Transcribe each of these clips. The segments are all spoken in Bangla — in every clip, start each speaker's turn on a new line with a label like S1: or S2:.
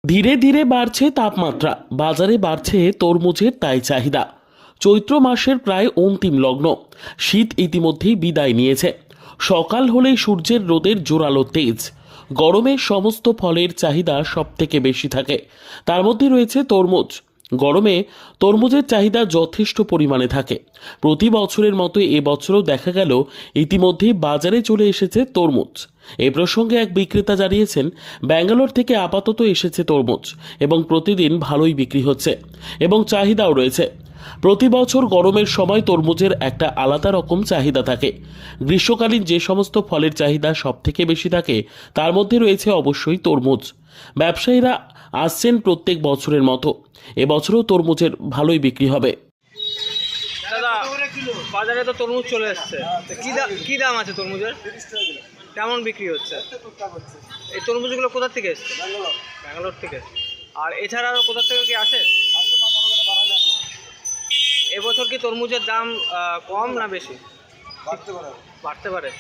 S1: ধীরে ধীরে বাড়ছে তাপমাত্রা, বাজারে বাড়ছে তরমুজের তাই চাহিদা। চৈত্র মাসের প্রায় অন্তিম লগ্ন, শীত ইতিমধ্যেই বিদায় নিয়েছে। সকাল হলেই সূর্যের রোদের জোরালো তেজ। গরমে সমস্ত ফলের চাহিদা সবথেকে বেশি থাকে, তার মধ্যে রয়েছে তরমুজ। গরমে তরমুজের চাহিদা যথেষ্ট পরিমাণে থাকে। প্রতি বছরের মতো এবছরও দেখা গেল ইতিমধ্যেই বাজারে চলে এসেছে তরমুজ। এ প্রসঙ্গে এক বিক্রেতা জানিয়েছেন, ব্যাঙ্গালোর থেকে আপাতত এসেছে তরমুজ এবং প্রতিদিন ভালোই বিক্রি হচ্ছে এবং চাহিদাও রয়েছে। প্রতি বছর গরমের সময় তরমুজের একটা আলাদা রকম চাহিদা থাকে। গ্রীষ্মকালীন যে সমস্ত ফলের চাহিদা সব থেকে বেশি থাকে তার মধ্যে রয়েছে অবশ্যই তরমুজ। ব্যবসায়ীরা আসছেন প্রত্যেক বছরের মতো, এবছরও তরমুজের ভালোই বিক্রি হবে।
S2: দাদা, বাজারে তো তরমুজ চলে এসছে, কি দাম আছে তরমুজের? কেমন বিক্রি হচ্ছে? এই তরমুজগুলো কোথা থেকে এসছে? ব্যাঙ্গালোর থেকে। আর এছাড়া কোথা থেকে কি আসে? এবছর কি তরমুজের দাম কম না বেশি? বাড়তে পারে।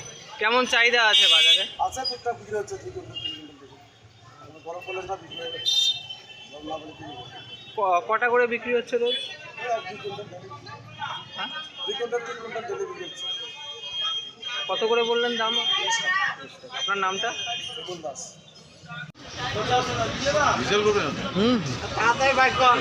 S2: কেমন চাহিদা আছে বাজারে? কটা করে বিক্রি হচ্ছে রোজ? হ্যাঁ? কত করে বললেন দাম? আপনার নামটা? তাড়াতাড়ি বাইক কর।